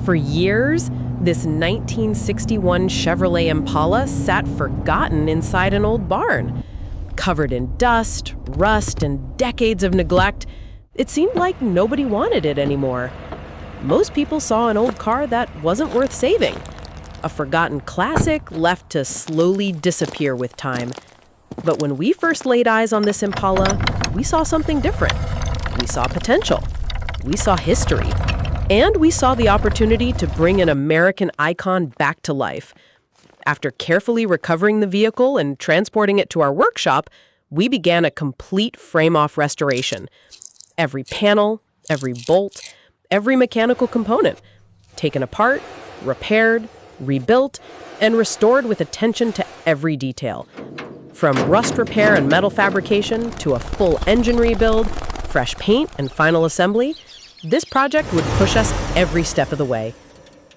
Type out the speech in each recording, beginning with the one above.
For years, this 1961 Chevrolet Impala sat forgotten inside an old barn. Covered in dust, rust, and decades of neglect, it seemed like nobody wanted it anymore. Most people saw an old car that wasn't worth saving. A forgotten classic left to slowly disappear with time. But when we first laid eyes on this Impala, we saw something different. We saw potential. We saw history. And we saw the opportunity to bring an American icon back to life. After carefully recovering the vehicle and transporting it to our workshop, we began a complete frame-off restoration. Every panel, every bolt, every mechanical component, taken apart, repaired, rebuilt, and restored with attention to every detail. From rust repair and metal fabrication to a full engine rebuild, fresh paint, and final assembly, this project would push us every step of the way.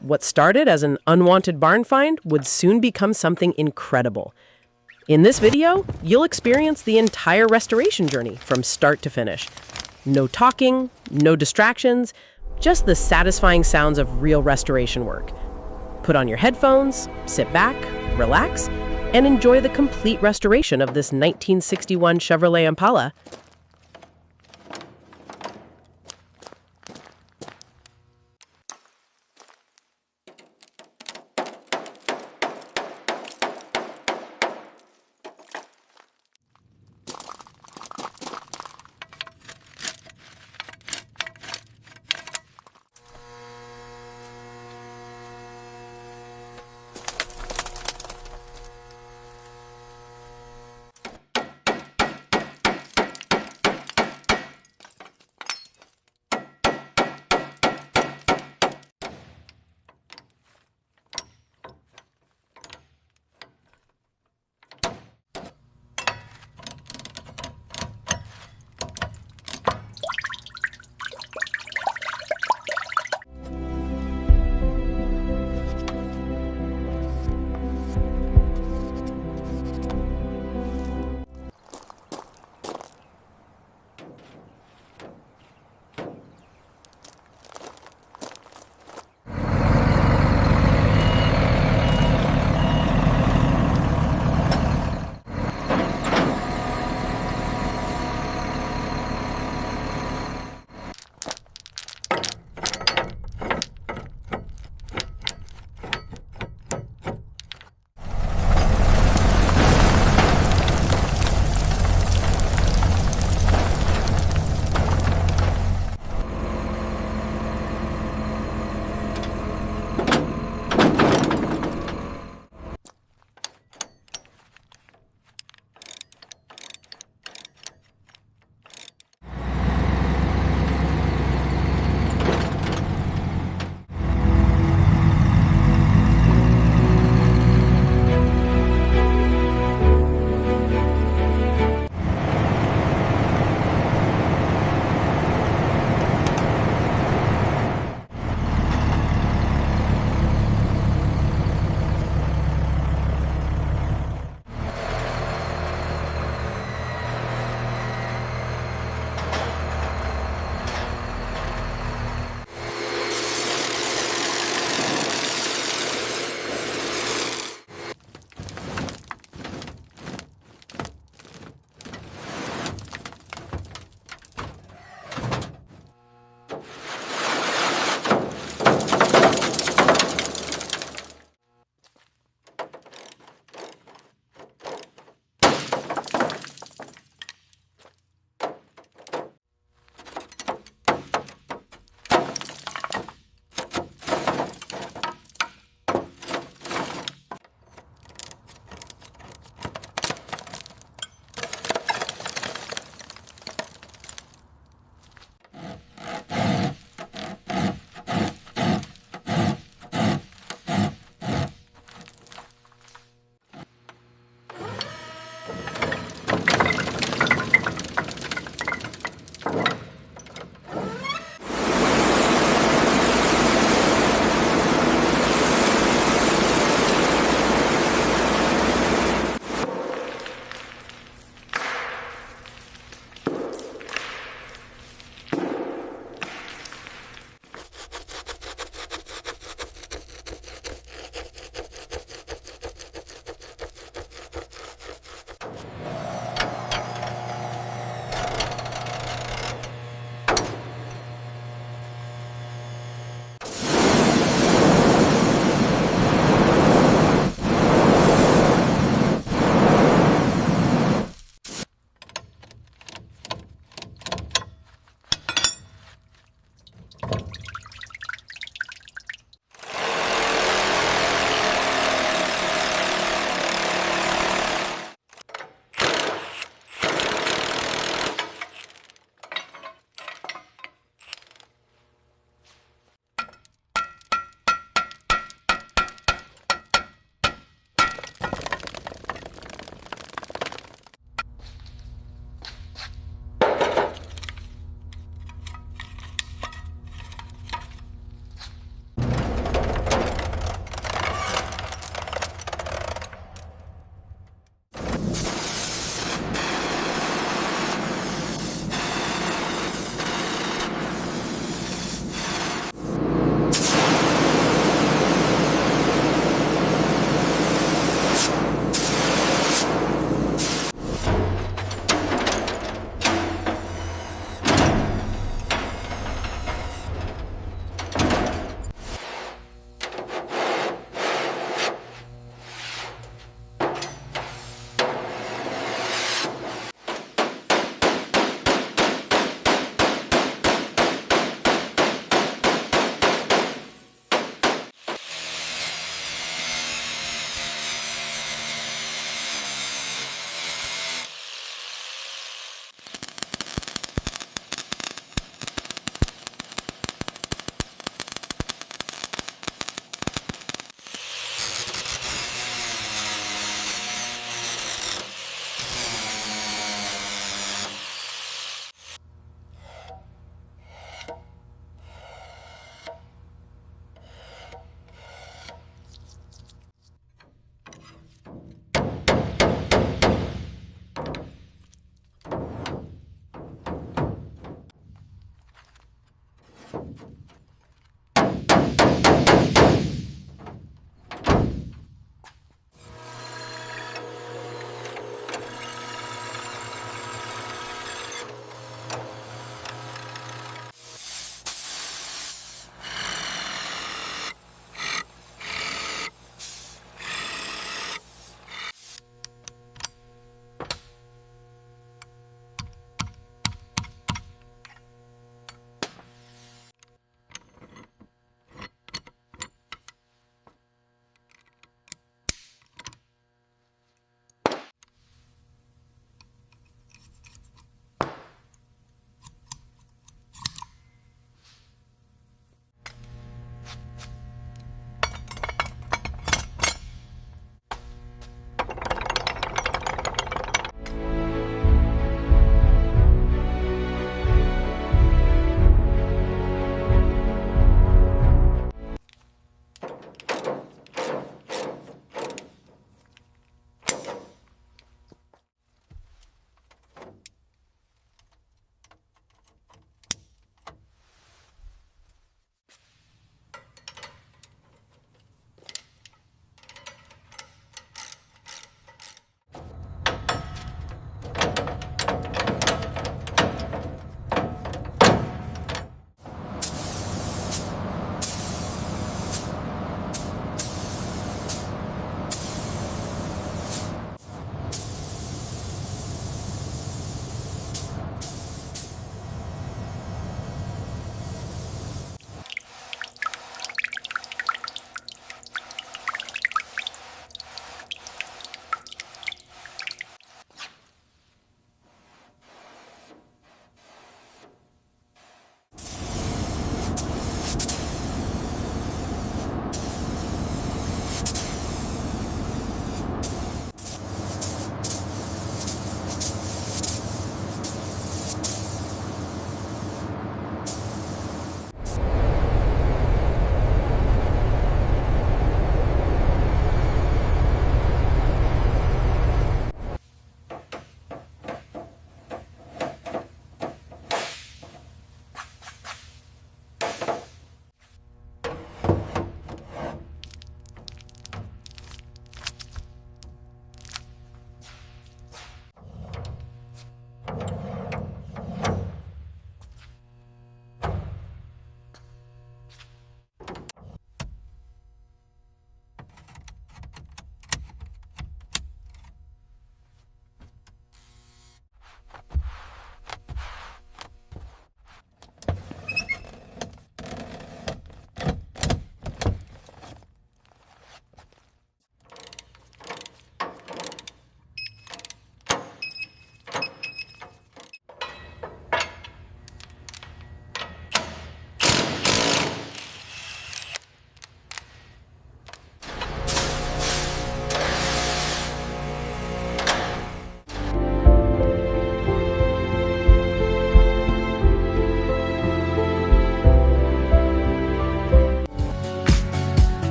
What started as an unwanted barn find would soon become something incredible. In this video, you'll experience the entire restoration journey from start to finish. No talking, no distractions, just the satisfying sounds of real restoration work. Put on your headphones, sit back, relax, and enjoy the complete restoration of this 1961 Chevrolet Impala.